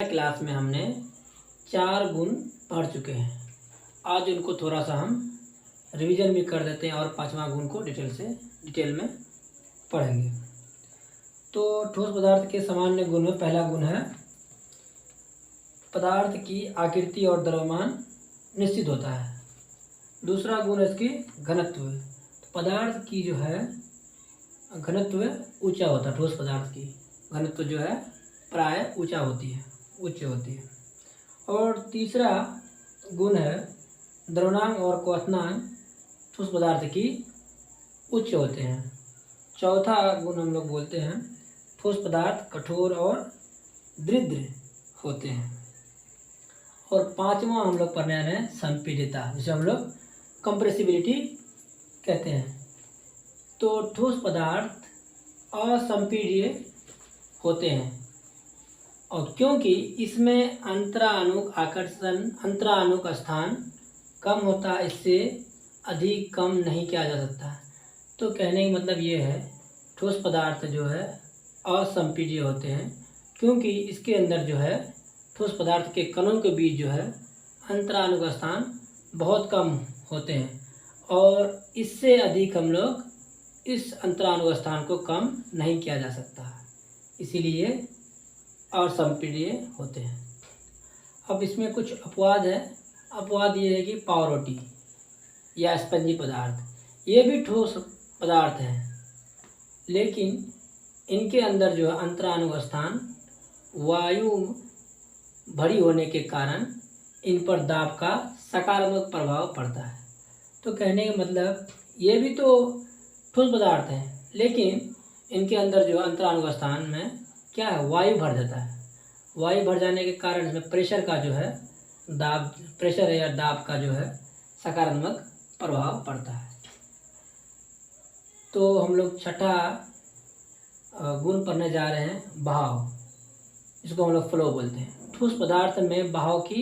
Class में हमने 4 गुण पढ़ चुके हैं। आज उनको थोड़ा सा हम रिवीजन भी कर देते हैं और 5वां गुण को डिटेल में पढ़ेंगे। तो ठोस पदार्थ के सामान्य गुण में पहला गुण है पदार्थ की आकृति और द्रव्यमान निश्चित होता है। दूसरा गुण है इसकी घनत्व। तो पदार्थ की जो है घनत्व ऊंचा होता है। ठोस पदार्थ की घनत्व जो है प्राय उच्च होती है। और तीसरा गुण है द्रव्यमान और क्वथनांक ठोस पदार्थ की उच्च होते हैं। चौथा गुण हम लोग बोलते हैं ठोस पदार्थ कठोर और दृढ़ होते हैं। और 5वां हम लोग पढ़ने वाले हैं संपीड्यता, जिसे हम लोग कंप्रेसिबिलिटी कहते हैं। तो ठोस पदार्थ असंपीड्य होते हैं और क्योंकि इसमें अंतराणुक स्थान कम होता है, इससे अधिक कम नहीं किया जा सकता। तो कहने का मतलब ये है ठोस पदार्थ जो है असंपीड्य होते हैं क्योंकि इसके अंदर जो है ठोस पदार्थ के कणों के बीच जो है अंतराणुक स्थान बहुत कम होते हैं और इससे अधिक हम लोग इस अंतराणुक स्थान को कम नहीं किया जा सकता, इसीलिए असंपीड्य होते हैं। अब इसमें कुछ अपवाद है। अपवाद ये है कि पावरोटी या स्पंजी पदार्थ, ये भी ठोस पदार्थ हैं, लेकिन इनके अंदर जो है अंतराणुक स्थान वायु भरी होने के कारण इन पर दाब का सकारात्मक प्रभाव पड़ता है। तो कहने का मतलब ये भी तो ठोस पदार्थ हैं, लेकिन इनके अंदर जो अंतराणुक स्थान में क्या है, वायु भर जाता है। वायु भर जाने के कारण इसमें प्रेशर का जो है प्रेशर या दाब का जो है सकारात्मक प्रभाव पड़ता है। तो हम लोग छठा गुण पढ़ने जा रहे हैं बहाव, इसको हम लोग फ्लो बोलते हैं। ठोस पदार्थ में बहाव की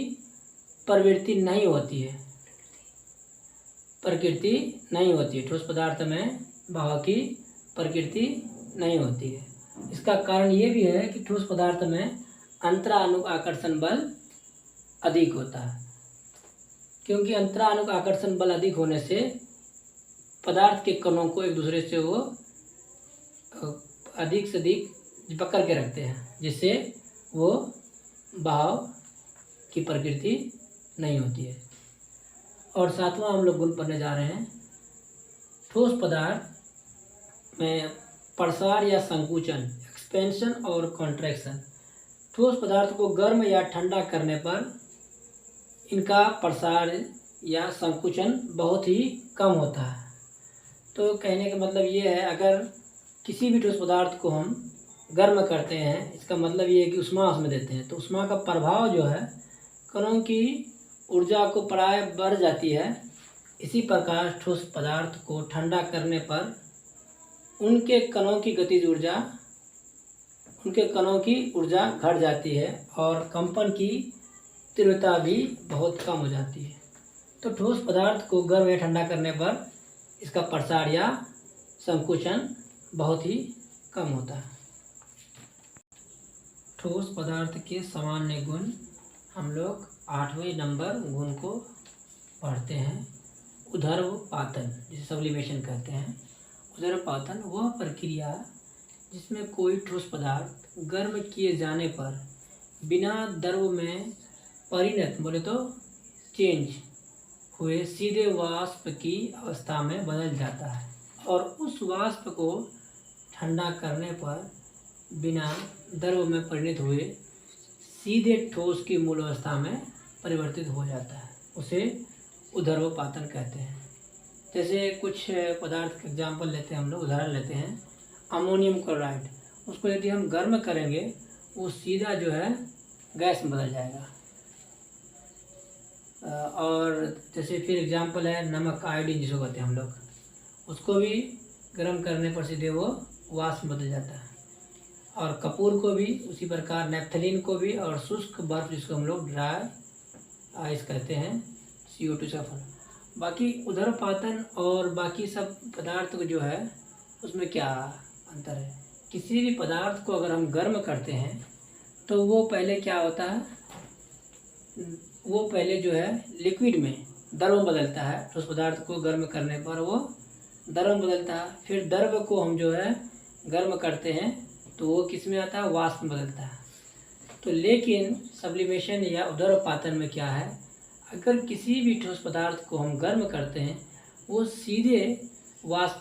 प्रकृति नहीं होती है। ठोस पदार्थ में बहाव की प्रकृति नहीं होती है। इसका कारण ये भी है कि ठोस पदार्थ में अंतराणुक आकर्षण बल अधिक होता है, क्योंकि अंतराणुक आकर्षण बल अधिक होने से पदार्थ के कणों को एक दूसरे से वो अधिक से अधिक पकड़ के रखते हैं, जिससे वो बहाव की प्रकृति नहीं होती है। और 7वां हम लोग गुण पढ़ने जा रहे हैं ठोस पदार्थ में प्रसार या संकुचन, एक्सपेंशन और कॉन्ट्रैक्शन। ठोस पदार्थ को गर्म या ठंडा करने पर इनका प्रसार या संकुचन बहुत ही कम होता है। तो कहने का मतलब ये है, अगर किसी भी ठोस पदार्थ को हम गर्म करते हैं, इसका मतलब ये है कि उष्मा उसमें देते हैं, तो उष्मा का प्रभाव जो है कणों की ऊर्जा को प्राय बढ़ जाती है। इसी प्रकार ठोस पदार्थ को ठंडा करने पर उनके कणों की ऊर्जा घट जाती है और कंपन की तीव्रता भी बहुत कम हो जाती है। तो ठोस पदार्थ को गर्म या ठंडा करने पर इसका प्रसार या संकुचन बहुत ही कम होता है। ठोस पदार्थ के सामान्य गुण हम लोग 8वें नंबर गुण को पढ़ते हैं ऊर्ध्वपातन, जिसे सब्लिमेशन कहते हैं। ऊर्ध्वपातन वह प्रक्रिया जिसमें कोई ठोस पदार्थ गर्म किए जाने पर बिना द्रव में चेंज हुए सीधे वाष्प की अवस्था में बदल जाता है और उस वाष्प को ठंडा करने पर बिना द्रव में परिणत हुए सीधे ठोस की मूल अवस्था में परिवर्तित हो जाता है। उसे ऊर्ध्वपातन कहते हैं। जैसे कुछ पदार्थ का एग्जाम्पल लेते हैं, हम लोग उदाहरण लेते हैं अमोनियम क्लोराइड। उसको यदि हम गर्म करेंगे वो सीधा जो है गैस में बदल जाएगा। और जैसे फिर एग्जाम्पल है नमक, आयोडीन जिसको कहते हैं हम लोग, उसको भी गर्म करने पर सीधे वो वाष्प में बदल जाता है। और कपूर को भी उसी प्रकार, नैप्थलीन को भी, और शुष्क बर्फ जिसको हम लोग ड्राई आइस कहते हैं, CO2 का फल। बाकी ऊर्ध्वपातन और बाकी सब पदार्थ को जो है उसमें क्या अंतर है। किसी भी पदार्थ को अगर हम गर्म करते हैं तो वो पहले क्या होता है, वो पहले जो है लिक्विड में द्रव में बदलता है। ठोस पदार्थ को गर्म करने पर वो द्रव में बदलता है। फिर द्रव को हम जो है गर्म करते हैं तो वो किस में आता है, वाष्प में बदलता है। तो लेकिन सब्लिमेशन या उदरपातन में क्या है, अगर किसी भी ठोस पदार्थ को हम गर्म करते हैं वो सीधे वाष्प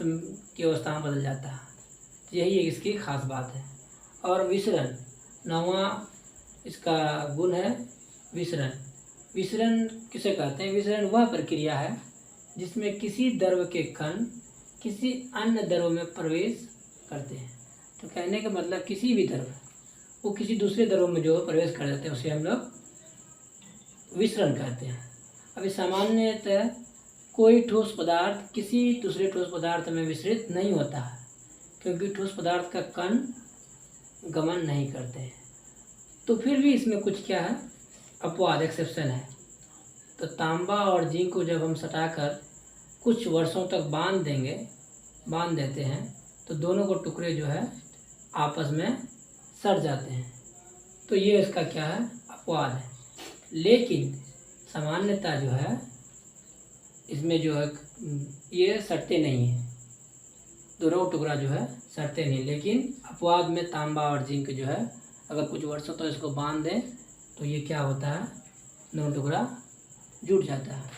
की अवस्था में बदल जाता है। यही इसकी खास बात है। और विसरण, नौवां इसका गुण है विसरण। विसरण किसे कहते हैं? विसरण वह प्रक्रिया है जिसमें किसी द्रव के कण किसी अन्य द्रव में प्रवेश करते हैं। तो कहने का मतलब किसी भी द्रव वो किसी दूसरे द्रव में जो प्रवेश कर जाते हैं उसे हम लोग विसरण कहते हैं। अभी सामान्यतः कोई ठोस पदार्थ किसी दूसरे ठोस पदार्थ में विसरित नहीं होता है, क्योंकि ठोस पदार्थ का कण गमन नहीं करते हैं। तो फिर भी इसमें कुछ क्या है, अपवाद, एक्सेप्शन है। तो तांबा और जिंक को जब हम सटाकर कुछ वर्षों तक बांध देते हैं तो दोनों को टुकड़े जो है आपस में सट जाते हैं। तो ये इसका क्या है, अपवाद है। लेकिन सामान्यतः जो है इसमें जो है ये सटते नहीं है, दोनों टुकड़ा जो है सटते नहीं। लेकिन अपवाद में तांबा और जिंक जो है अगर कुछ वर्षों तक इसको बांध दें तो ये क्या होता है, दोनों टुकड़ा जुट जाता है।